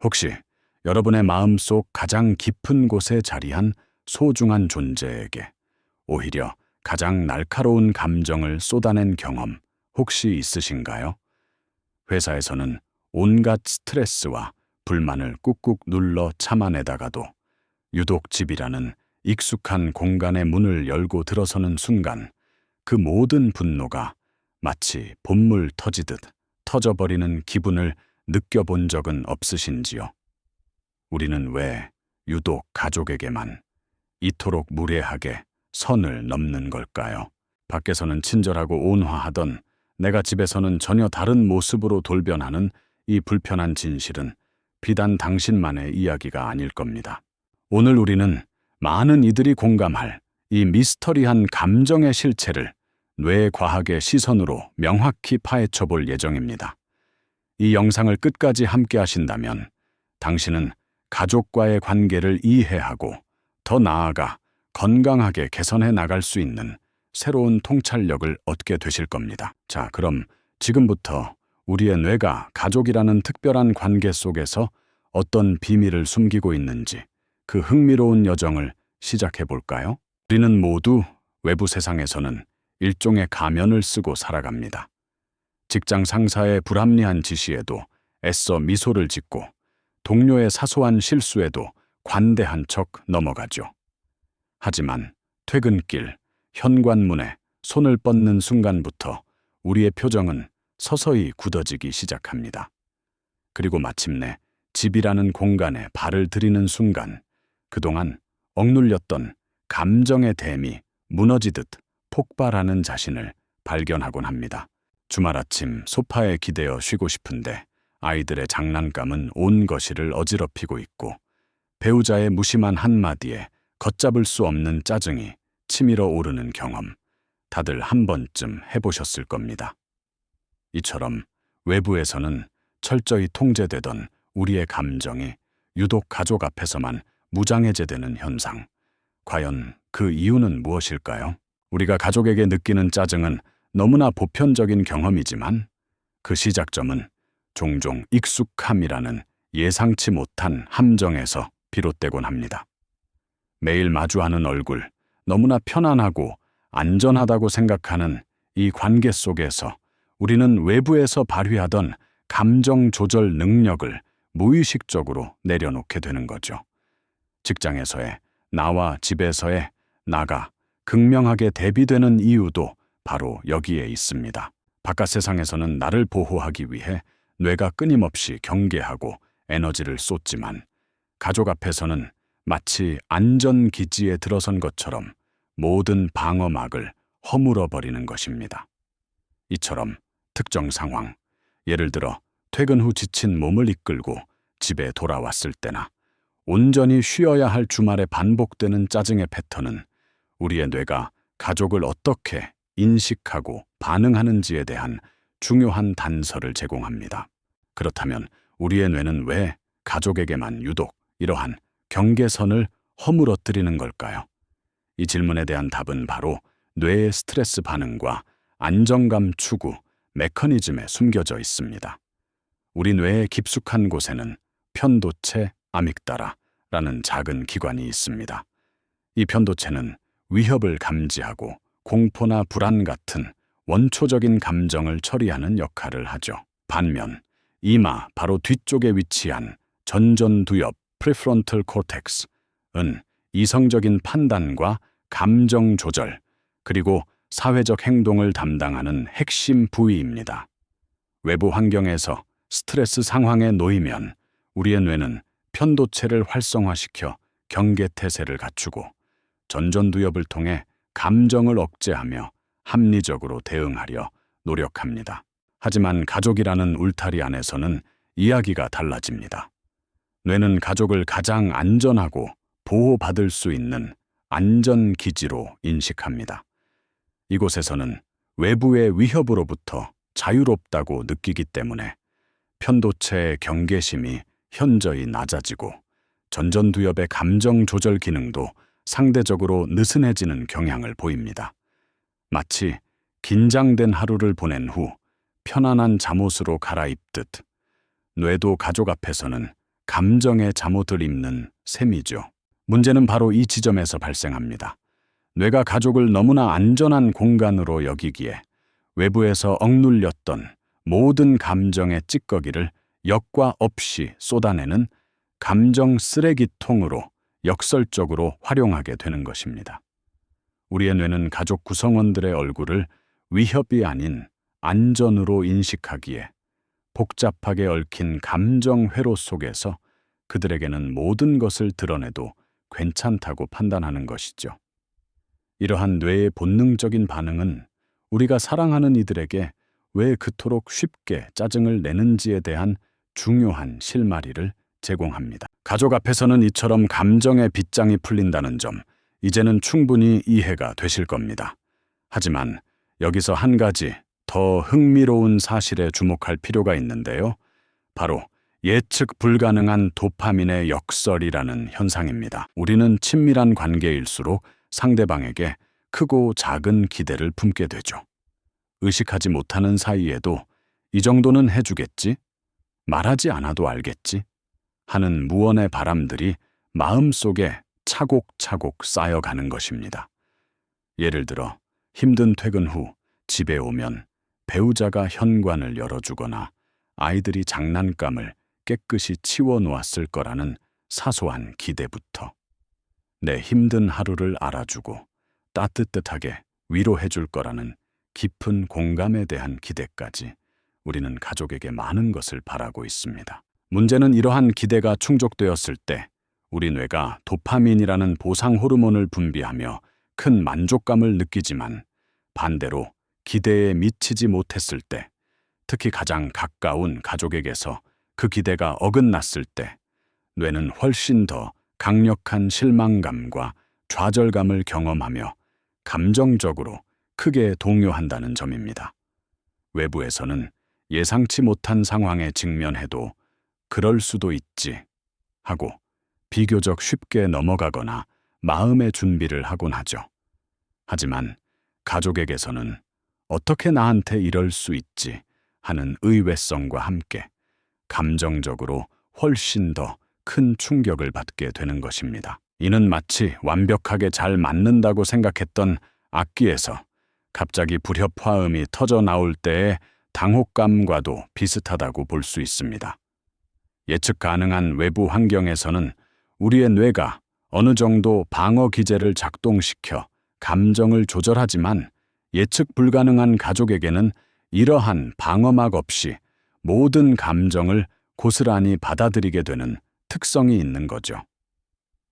혹시 여러분의 마음속 가장 깊은 곳에 자리한 소중한 존재에게 오히려 가장 날카로운 감정을 쏟아낸 경험 혹시 있으신가요? 회사에서는 온갖 스트레스와 불만을 꾹꾹 눌러 참아내다가도 유독 집이라는 익숙한 공간의 문을 열고 들어서는 순간 그 모든 분노가 마치 봇물 터지듯 터져버리는 기분을 느껴본 적은 없으신지요? 우리는 왜 유독 가족에게만 이토록 무례하게 선을 넘는 걸까요? 밖에서는 친절하고 온화하던 내가 집에서는 전혀 다른 모습으로 돌변하는 이 불편한 진실은 비단 당신만의 이야기가 아닐 겁니다. 오늘 우리는 많은 이들이 공감할 이 미스터리한 감정의 실체를 뇌과학의 시선으로 명확히 파헤쳐 볼 예정입니다. 이 영상을 끝까지 함께 하신다면 당신은 가족과의 관계를 이해하고 더 나아가 건강하게 개선해 나갈 수 있는 새로운 통찰력을 얻게 되실 겁니다. 자, 그럼 지금부터 우리의 뇌가 가족이라는 특별한 관계 속에서 어떤 비밀을 숨기고 있는지 그 흥미로운 여정을 시작해 볼까요? 우리는 모두 외부 세상에서는 일종의 가면을 쓰고 살아갑니다. 직장 상사의 불합리한 지시에도 애써 미소를 짓고 동료의 사소한 실수에도 관대한 척 넘어가죠. 하지만 퇴근길, 현관문에 손을 뻗는 순간부터 우리의 표정은 서서히 굳어지기 시작합니다. 그리고 마침내 집이라는 공간에 발을 들이는 순간 그동안 억눌렸던 감정의 댐이 무너지듯 폭발하는 자신을 발견하곤 합니다. 주말 아침 소파에 기대어 쉬고 싶은데 아이들의 장난감은 온 거실을 어지럽히고 있고 배우자의 무심한 한마디에 걷잡을 수 없는 짜증이 치밀어 오르는 경험, 다들 한 번쯤 해보셨을 겁니다. 이처럼 외부에서는 철저히 통제되던 우리의 감정이 유독 가족 앞에서만 무장해제되는 현상. 과연 그 이유는 무엇일까요? 우리가 가족에게 느끼는 짜증은 너무나 보편적인 경험이지만 그 시작점은 종종 익숙함이라는 예상치 못한 함정에서 비롯되곤 합니다. 매일 마주하는 얼굴, 너무나 편안하고 안전하다고 생각하는 이 관계 속에서 우리는 외부에서 발휘하던 감정 조절 능력을 무의식적으로 내려놓게 되는 거죠. 직장에서의 나와 집에서의 나가 극명하게 대비되는 이유도 바로 여기에 있습니다. 바깥 세상에서는 나를 보호하기 위해 뇌가 끊임없이 경계하고 에너지를 쏟지만 가족 앞에서는 마치 안전기지에 들어선 것처럼 모든 방어막을 허물어버리는 것입니다. 이처럼 특정 상황, 예를 들어 퇴근 후 지친 몸을 이끌고 집에 돌아왔을 때나 온전히 쉬어야 할 주말에 반복되는 짜증의 패턴은 우리의 뇌가 가족을 어떻게 인식하고 반응하는지에 대한 중요한 단서를 제공합니다. 그렇다면 우리의 뇌는 왜 가족에게만 유독 이러한 경계선을 허물어뜨리는 걸까요? 이 질문에 대한 답은 바로 뇌의 스트레스 반응과 안정감 추구 메커니즘에 숨겨져 있습니다. 우리 뇌의 깊숙한 곳에는 편도체 아믹달라라는 작은 기관이 있습니다. 이 편도체는 위협을 감지하고 공포나 불안 같은 원초적인 감정을 처리하는 역할을 하죠. 반면 이마 바로 뒤쪽에 위치한 전전두엽 프리프론탈 코텍스는 이성적인 판단과 감정 조절, 그리고 사회적 행동을 담당하는 핵심 부위입니다. 외부 환경에서 스트레스 상황에 놓이면 우리의 뇌는 편도체를 활성화시켜 경계태세를 갖추고 전전두엽을 통해 감정을 억제하며 합리적으로 대응하려 노력합니다. 하지만 가족이라는 울타리 안에서는 이야기가 달라집니다. 뇌는 가족을 가장 안전하고 보호받을 수 있는 안전기지로 인식합니다. 이곳에서는 외부의 위협으로부터 자유롭다고 느끼기 때문에 편도체의 경계심이 현저히 낮아지고 전전두엽의 감정 조절 기능도 상대적으로 느슨해지는 경향을 보입니다. 마치 긴장된 하루를 보낸 후 편안한 잠옷으로 갈아입듯 뇌도 가족 앞에서는 감정의 잠옷을 입는 셈이죠. 문제는 바로 이 지점에서 발생합니다. 뇌가 가족을 너무나 안전한 공간으로 여기기에 외부에서 억눌렸던 모든 감정의 찌꺼기를 역과 없이 쏟아내는 감정 쓰레기통으로 역설적으로 활용하게 되는 것입니다. 우리의 뇌는 가족 구성원들의 얼굴을 위협이 아닌 안전으로 인식하기에 복잡하게 얽힌 감정 회로 속에서 그들에게는 모든 것을 드러내도 괜찮다고 판단하는 것이죠. 이러한 뇌의 본능적인 반응은 우리가 사랑하는 이들에게 왜 그토록 쉽게 짜증을 내는지에 대한 중요한 실마리를 제공합니다. 가족 앞에서는 이처럼 감정의 빗장이 풀린다는 점, 이제는 충분히 이해가 되실 겁니다. 하지만 여기서 한 가지 더 흥미로운 사실에 주목할 필요가 있는데요. 바로 예측 불가능한 도파민의 역설이라는 현상입니다. 우리는 친밀한 관계일수록 상대방에게 크고 작은 기대를 품게 되죠. 의식하지 못하는 사이에도 이 정도는 해주겠지? 말하지 않아도 알겠지? 하는 무언의 바람들이 마음속에 차곡차곡 쌓여가는 것입니다. 예를 들어 힘든 퇴근 후 집에 오면 배우자가 현관을 열어주거나 아이들이 장난감을 깨끗이 치워놓았을 거라는 사소한 기대부터 내 힘든 하루를 알아주고 따뜻하게 위로해줄 거라는 깊은 공감에 대한 기대까지 우리는 가족에게 많은 것을 바라고 있습니다. 문제는 이러한 기대가 충족되었을 때 우리 뇌가 도파민이라는 보상 호르몬을 분비하며 큰 만족감을 느끼지만 반대로 기대에 미치지 못했을 때, 특히 가장 가까운 가족에게서 그 기대가 어긋났을 때 뇌는 훨씬 더 강력한 실망감과 좌절감을 경험하며 감정적으로 크게 동요한다는 점입니다. 외부에서는 예상치 못한 상황에 직면해도 그럴 수도 있지 하고 비교적 쉽게 넘어가거나 마음의 준비를 하곤 하죠. 하지만 가족에게서는 어떻게 나한테 이럴 수 있지 하는 의외성과 함께 감정적으로 훨씬 더 큰 충격을 받게 되는 것입니다. 이는 마치 완벽하게 잘 맞는다고 생각했던 악기에서 갑자기 불협 화음이 터져 나올 때의 당혹감과도 비슷하다고 볼 수 있습니다. 예측 가능한 외부 환경에서는 우리의 뇌가 어느 정도 방어 기제를 작동시켜 감정을 조절하지만 예측 불가능한 가족에게는 이러한 방어막 없이 모든 감정을 고스란히 받아들이게 되는 특성이 있는 거죠.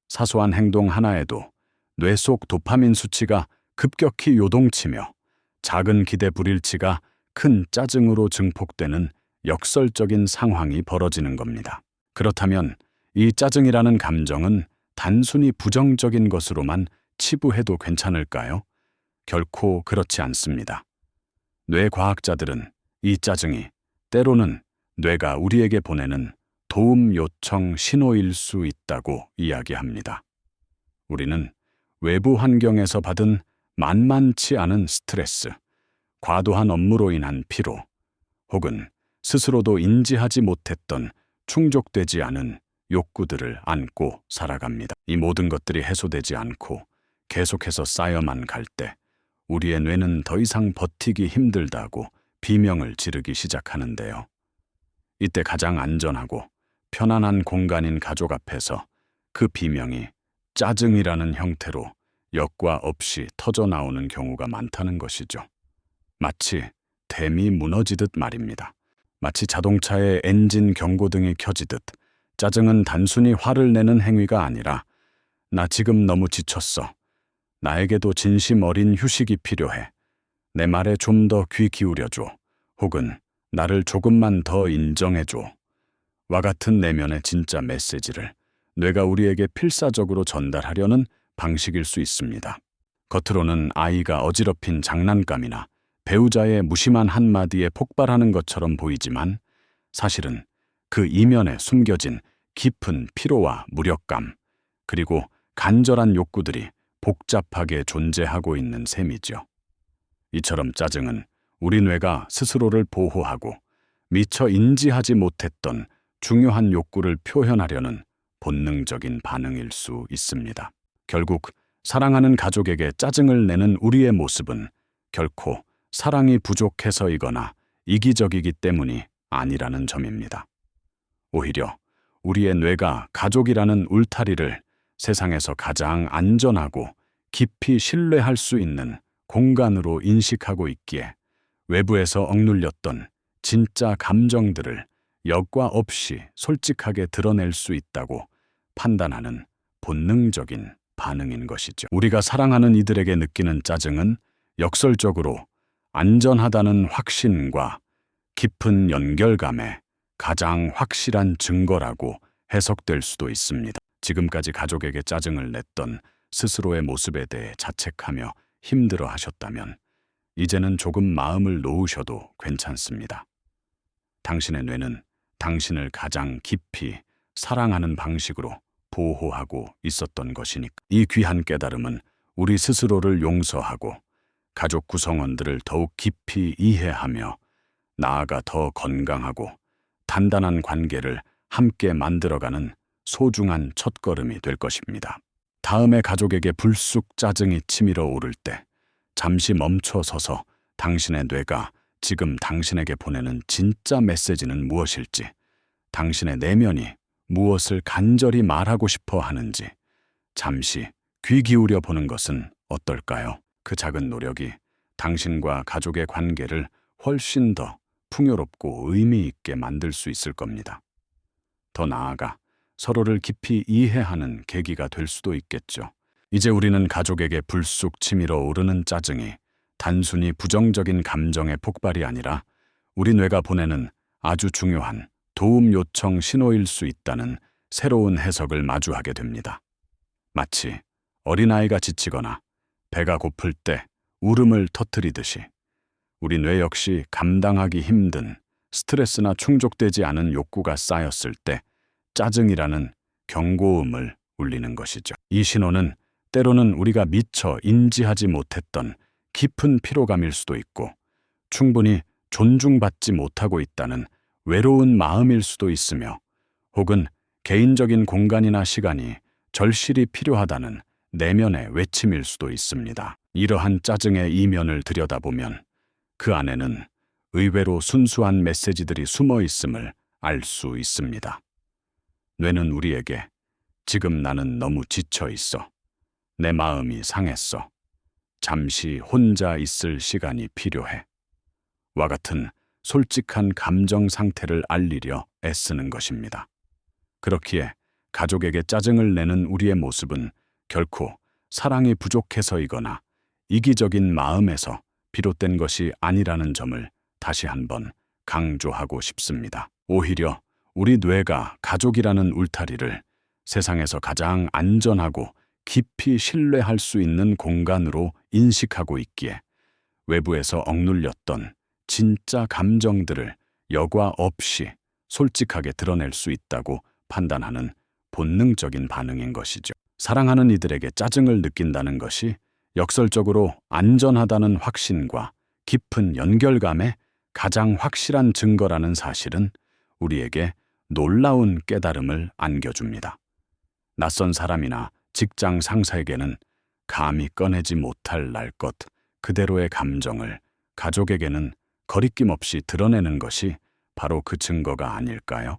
사소한 행동 하나에도 뇌 속 도파민 수치가 급격히 요동치며 작은 기대 불일치가 큰 짜증으로 증폭되는 역설적인 상황이 벌어지는 겁니다. 그렇다면 이 짜증이라는 감정은 단순히 부정적인 것으로만 치부해도 괜찮을까요? 결코 그렇지 않습니다. 뇌과학자들은 이 짜증이 때로는 뇌가 우리에게 보내는 도움 요청 신호일 수 있다고 이야기합니다. 우리는 외부 환경에서 받은 만만치 않은 스트레스, 과도한 업무로 인한 피로, 혹은 스스로도 인지하지 못했던 충족되지 않은 욕구들을 안고 살아갑니다. 이 모든 것들이 해소되지 않고 계속해서 쌓여만 갈 때 우리의 뇌는 더 이상 버티기 힘들다고 비명을 지르기 시작하는데요. 이때 가장 안전하고 편안한 공간인 가족 앞에서 그 비명이 짜증이라는 형태로 역과 없이 터져 나오는 경우가 많다는 것이죠. 마치 댐이 무너지듯 말입니다. 마치 자동차의 엔진 경고등이 켜지듯 짜증은 단순히 화를 내는 행위가 아니라 나 지금 너무 지쳤어. 나에게도 진심 어린 휴식이 필요해. 내 말에 좀 더 귀 기울여줘. 혹은 나를 조금만 더 인정해줘. 와 같은 내면의 진짜 메시지를 뇌가 우리에게 필사적으로 전달하려는 방식일 수 있습니다. 겉으로는 아이가 어지럽힌 장난감이나 배우자의 무심한 한마디에 폭발하는 것처럼 보이지만 사실은 그 이면에 숨겨진 깊은 피로와 무력감, 그리고 간절한 욕구들이 복잡하게 존재하고 있는 셈이죠. 이처럼 짜증은 우리 뇌가 스스로를 보호하고 미처 인지하지 못했던 중요한 욕구를 표현하려는 본능적인 반응일 수 있습니다. 결국 사랑하는 가족에게 짜증을 내는 우리의 모습은 결코 사랑이 부족해서이거나 이기적이기 때문이 아니라는 점입니다. 오히려 우리의 뇌가 가족이라는 울타리를 세상에서 가장 안전하고 깊이 신뢰할 수 있는 공간으로 인식하고 있기에 외부에서 억눌렸던 진짜 감정들을 여과 없이 솔직하게 드러낼 수 있다고 판단하는 본능적인 반응인 것이죠. 우리가 사랑하는 이들에게 느끼는 짜증은 역설적으로 안전하다는 확신과 깊은 연결감의 가장 확실한 증거라고 해석될 수도 있습니다. 지금까지 가족에게 짜증을 냈던 스스로의 모습에 대해 자책하며 힘들어 하셨다면 이제는 조금 마음을 놓으셔도 괜찮습니다. 당신의 뇌는 당신을 가장 깊이 사랑하는 방식으로 보호하고 있었던 것이니까. 이 귀한 깨달음은 우리 스스로를 용서하고 가족 구성원들을 더욱 깊이 이해하며 나아가 더 건강하고 단단한 관계를 함께 만들어가는 소중한 첫걸음이 될 것입니다. 다음에 가족에게 불쑥 짜증이 치밀어 오를 때 잠시 멈춰 서서 당신의 뇌가 지금 당신에게 보내는 진짜 메시지는 무엇일지, 당신의 내면이 무엇을 간절히 말하고 싶어 하는지 잠시 귀 기울여 보는 것은 어떨까요? 그 작은 노력이 당신과 가족의 관계를 훨씬 더 풍요롭고 의미 있게 만들 수 있을 겁니다. 더 나아가 서로를 깊이 이해하는 계기가 될 수도 있겠죠. 이제 우리는 가족에게 불쑥 치밀어 오르는 짜증이 단순히 부정적인 감정의 폭발이 아니라 우리 뇌가 보내는 아주 중요한 도움 요청 신호일 수 있다는 새로운 해석을 마주하게 됩니다. 마치 어린아이가 지치거나 배가 고플 때 울음을 터뜨리듯이 우리 뇌 역시 감당하기 힘든 스트레스나 충족되지 않은 욕구가 쌓였을 때 짜증이라는 경고음을 울리는 것이죠. 이 신호는 때로는 우리가 미처 인지하지 못했던 깊은 피로감일 수도 있고 충분히 존중받지 못하고 있다는 외로운 마음일 수도 있으며 혹은 개인적인 공간이나 시간이 절실히 필요하다는 내면의 외침일 수도 있습니다. 이러한 짜증의 이면을 들여다보면 그 안에는 의외로 순수한 메시지들이 숨어 있음을 알 수 있습니다. 뇌는 우리에게 지금 나는 너무 지쳐 있어. 내 마음이 상했어. 잠시 혼자 있을 시간이 필요해. 와 같은 솔직한 감정 상태를 알리려 애쓰는 것입니다. 그렇기에 가족에게 짜증을 내는 우리의 모습은 결코 사랑이 부족해서이거나 이기적인 마음에서 비롯된 것이 아니라는 점을 다시 한번 강조하고 싶습니다. 오히려 우리 뇌가 가족이라는 울타리를 세상에서 가장 안전하고 깊이 신뢰할 수 있는 공간으로 인식하고 있기에 외부에서 억눌렸던 진짜 감정들을 여과 없이 솔직하게 드러낼 수 있다고 판단하는 본능적인 반응인 것이죠. 사랑하는 이들에게 짜증을 느낀다는 것이 역설적으로 안전하다는 확신과 깊은 연결감의 가장 확실한 증거라는 사실은 우리에게 놀라운 깨달음을 안겨줍니다. 낯선 사람이나 직장 상사에게는 감히 꺼내지 못할 날 것 그대로의 감정을 가족에게는 거리낌 없이 드러내는 것이 바로 그 증거가 아닐까요?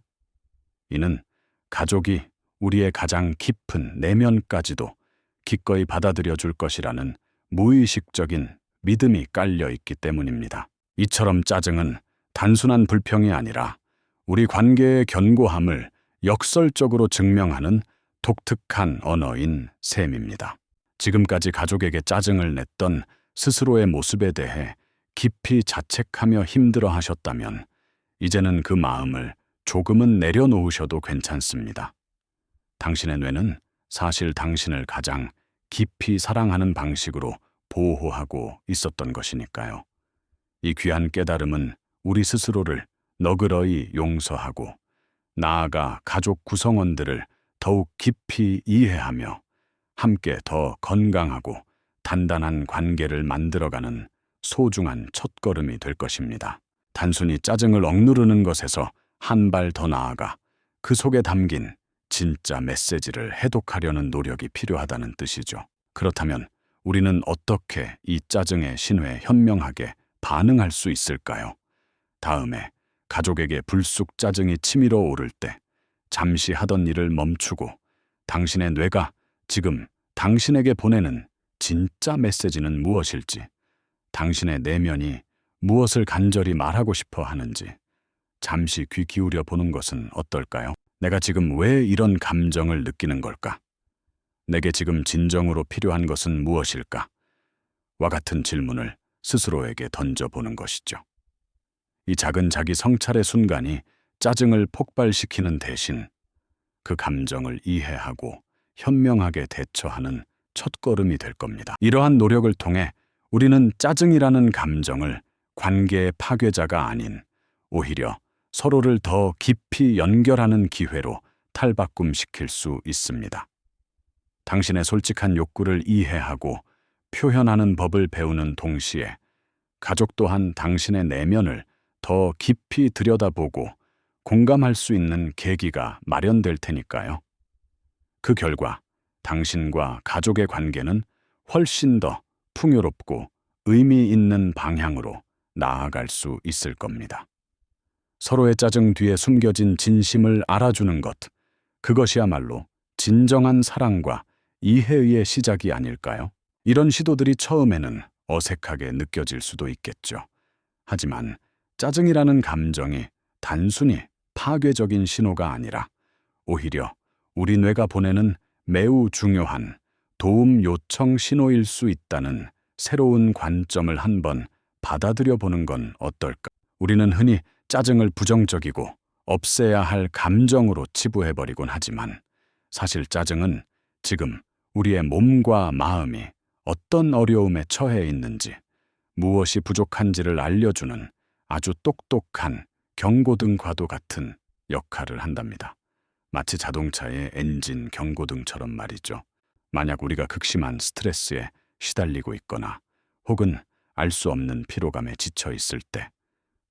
이는 가족이 우리의 가장 깊은 내면까지도 기꺼이 받아들여 줄 것이라는 무의식적인 믿음이 깔려 있기 때문입니다. 이처럼 짜증은 단순한 불평이 아니라 우리 관계의 견고함을 역설적으로 증명하는 독특한 언어인 셈입니다. 지금까지 가족에게 짜증을 냈던 스스로의 모습에 대해 깊이 자책하며 힘들어 하셨다면 이제는 그 마음을 조금은 내려놓으셔도 괜찮습니다. 당신의 뇌는 사실 당신을 가장 깊이 사랑하는 방식으로 보호하고 있었던 것이니까요. 이 귀한 깨달음은 우리 스스로를 너그러이 용서하고 나아가 가족 구성원들을 더욱 깊이 이해하며 함께 더 건강하고 단단한 관계를 만들어가는 소중한 첫걸음이 될 것입니다. 단순히 짜증을 억누르는 것에서 한 발 더 나아가 그 속에 담긴 진짜 메시지를 해독하려는 노력이 필요하다는 뜻이죠. 그렇다면 우리는 어떻게 이 짜증의 신호에 현명하게 반응할 수 있을까요? 다음에 가족에게 불쑥 짜증이 치밀어 오를 때 잠시 하던 일을 멈추고 당신의 뇌가 지금 당신에게 보내는 진짜 메시지는 무엇일지, 당신의 내면이 무엇을 간절히 말하고 싶어 하는지 잠시 귀 기울여 보는 것은 어떨까요? 내가 지금 왜 이런 감정을 느끼는 걸까? 내게 지금 진정으로 필요한 것은 무엇일까? 와 같은 질문을 스스로에게 던져보는 것이죠. 이 작은 자기 성찰의 순간이 짜증을 폭발시키는 대신 그 감정을 이해하고 현명하게 대처하는 첫걸음이 될 겁니다. 이러한 노력을 통해 우리는 짜증이라는 감정을 관계의 파괴자가 아닌 오히려 서로를 더 깊이 연결하는 기회로 탈바꿈시킬 수 있습니다. 당신의 솔직한 욕구를 이해하고 표현하는 법을 배우는 동시에 가족 또한 당신의 내면을 더 깊이 들여다보고 공감할 수 있는 계기가 마련될 테니까요. 그 결과 당신과 가족의 관계는 훨씬 더 풍요롭고 의미 있는 방향으로 나아갈 수 있을 겁니다. 서로의 짜증 뒤에 숨겨진 진심을 알아주는 것, 그것이야말로 진정한 사랑과 이해의 시작이 아닐까요? 이런 시도들이 처음에는 어색하게 느껴질 수도 있겠죠. 하지만 짜증이라는 감정이 단순히 파괴적인 신호가 아니라 오히려 우리 뇌가 보내는 매우 중요한 도움 요청 신호일 수 있다는 새로운 관점을 한번 받아들여 보는 건 어떨까? 우리는 흔히 짜증을 부정적이고 없애야 할 감정으로 치부해버리곤 하지만 사실 짜증은 지금 우리의 몸과 마음이 어떤 어려움에 처해 있는지, 무엇이 부족한지를 알려주는 아주 똑똑한 경고등과도 같은 역할을 한답니다. 마치 자동차의 엔진 경고등처럼 말이죠. 만약 우리가 극심한 스트레스에 시달리고 있거나 혹은 알 수 없는 피로감에 지쳐 있을 때,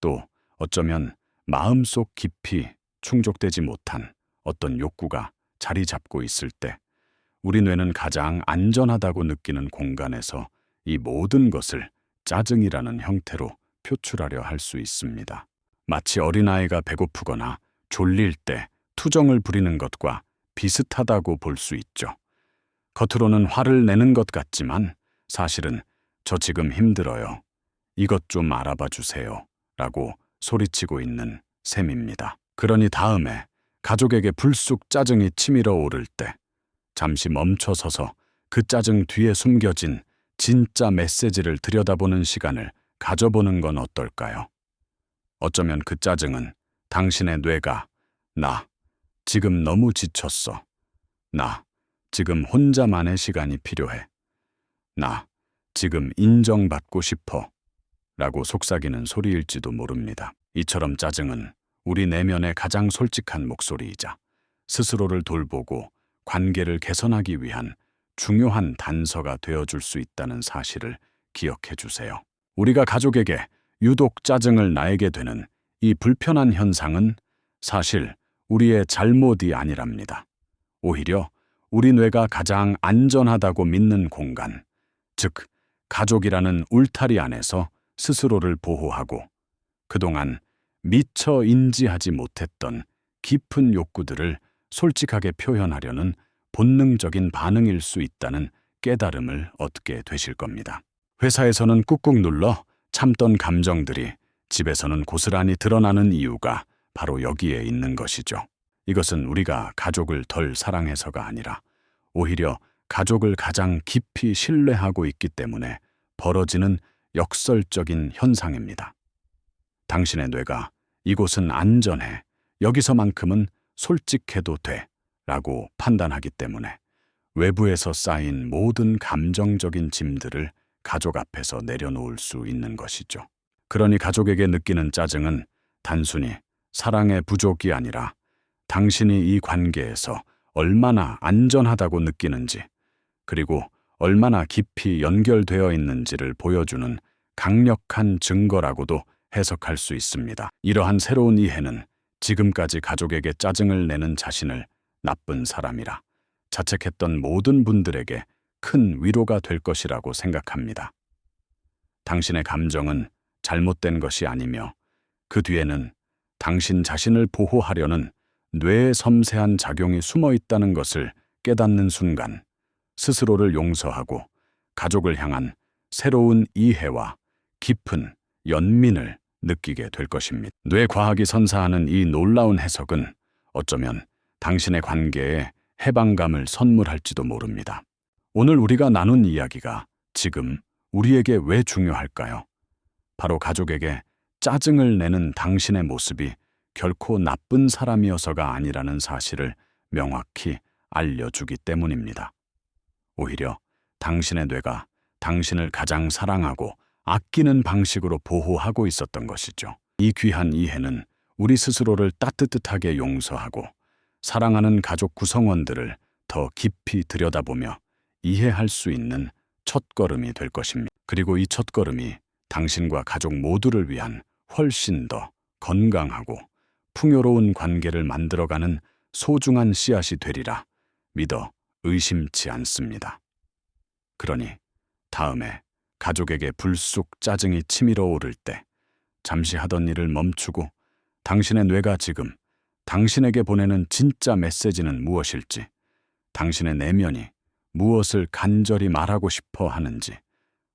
또 어쩌면 마음속 깊이 충족되지 못한 어떤 욕구가 자리 잡고 있을 때 우리 뇌는 가장 안전하다고 느끼는 공간에서 이 모든 것을 짜증이라는 형태로 표출하려 할 수 있습니다. 마치 어린아이가 배고프거나 졸릴 때 투정을 부리는 것과 비슷하다고 볼 수 있죠. 겉으로는 화를 내는 것 같지만 사실은 저 지금 힘들어요. 이것 좀 알아봐 주세요. 라고 소리치고 있는 셈입니다. 그러니 다음에 가족에게 불쑥 짜증이 치밀어 오를 때 잠시 멈춰서서 그 짜증 뒤에 숨겨진 진짜 메시지를 들여다보는 시간을 가져보는 건 어떨까요? 어쩌면 그 짜증은 당신의 뇌가 나 지금 너무 지쳤어. 나 지금 혼자만의 시간이 필요해. 나 지금 인정받고 싶어. 라고 속삭이는 소리일지도 모릅니다. 이처럼 짜증은 우리 내면의 가장 솔직한 목소리이자 스스로를 돌보고 관계를 개선하기 위한 중요한 단서가 되어줄 수 있다는 사실을 기억해 주세요. 우리가 가족에게 유독 짜증을 나게 되는 이 불편한 현상은 사실 우리의 잘못이 아니랍니다. 오히려 우리 뇌가 가장 안전하다고 믿는 공간, 즉 가족이라는 울타리 안에서 스스로를 보호하고 그동안 미처 인지하지 못했던 깊은 욕구들을 솔직하게 표현하려는 본능적인 반응일 수 있다는 깨달음을 얻게 되실 겁니다. 회사에서는 꾹꾹 눌러 참던 감정들이 집에서는 고스란히 드러나는 이유가 바로 여기에 있는 것이죠. 이것은 우리가 가족을 덜 사랑해서가 아니라 오히려 가족을 가장 깊이 신뢰하고 있기 때문에 벌어지는 역설적인 현상입니다. 당신의 뇌가 이곳은 안전해, 여기서만큼은 솔직해도 돼 라고 판단하기 때문에 외부에서 쌓인 모든 감정적인 짐들을 가족 앞에서 내려놓을 수 있는 것이죠. 그러니 가족에게 느끼는 짜증은 단순히 사랑의 부족이 아니라 당신이 이 관계에서 얼마나 안전하다고 느끼는지, 그리고 얼마나 깊이 연결되어 있는지를 보여주는 강력한 증거라고도 해석할 수 있습니다. 이러한 새로운 이해는 지금까지 가족에게 짜증을 내는 자신을 나쁜 사람이라 자책했던 모든 분들에게 큰 위로가 될 것이라고 생각합니다. 당신의 감정은 잘못된 것이 아니며 그 뒤에는 당신 자신을 보호하려는 뇌의 섬세한 작용이 숨어 있다는 것을 깨닫는 순간 스스로를 용서하고 가족을 향한 새로운 이해와 깊은 연민을 느끼게 될 것입니다. 뇌과학이 선사하는 이 놀라운 해석은 어쩌면 당신의 관계에 해방감을 선물할지도 모릅니다. 오늘 우리가 나눈 이야기가 지금 우리에게 왜 중요할까요? 바로 가족에게 짜증을 내는 당신의 모습이 결코 나쁜 사람이어서가 아니라는 사실을 명확히 알려주기 때문입니다. 오히려 당신의 뇌가 당신을 가장 사랑하고 아끼는 방식으로 보호하고 있었던 것이죠. 이 귀한 이해는 우리 스스로를 따뜻하게 용서하고 사랑하는 가족 구성원들을 더 깊이 들여다보며 이해할 수 있는 첫걸음이 될 것입니다. 그리고 이 첫걸음이 당신과 가족 모두를 위한 훨씬 더 건강하고 풍요로운 관계를 만들어가는 소중한 씨앗이 되리라 믿어 의심치 않습니다. 그러니 다음에 가족에게 불쑥 짜증이 치밀어 오를 때 잠시 하던 일을 멈추고 당신의 뇌가 지금 당신에게 보내는 진짜 메시지는 무엇일지, 당신의 내면이 무엇을 간절히 말하고 싶어 하는지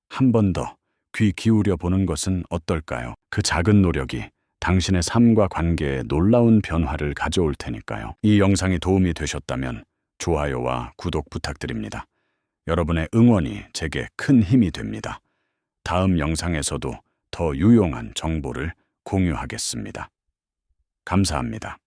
한 번 더 귀 기울여 보는 것은 어떨까요? 그 작은 노력이 당신의 삶과 관계에 놀라운 변화를 가져올 테니까요. 이 영상이 도움이 되셨다면 좋아요와 구독 부탁드립니다. 여러분의 응원이 제게 큰 힘이 됩니다. 다음 영상에서도 더 유용한 정보를 공유하겠습니다. 감사합니다.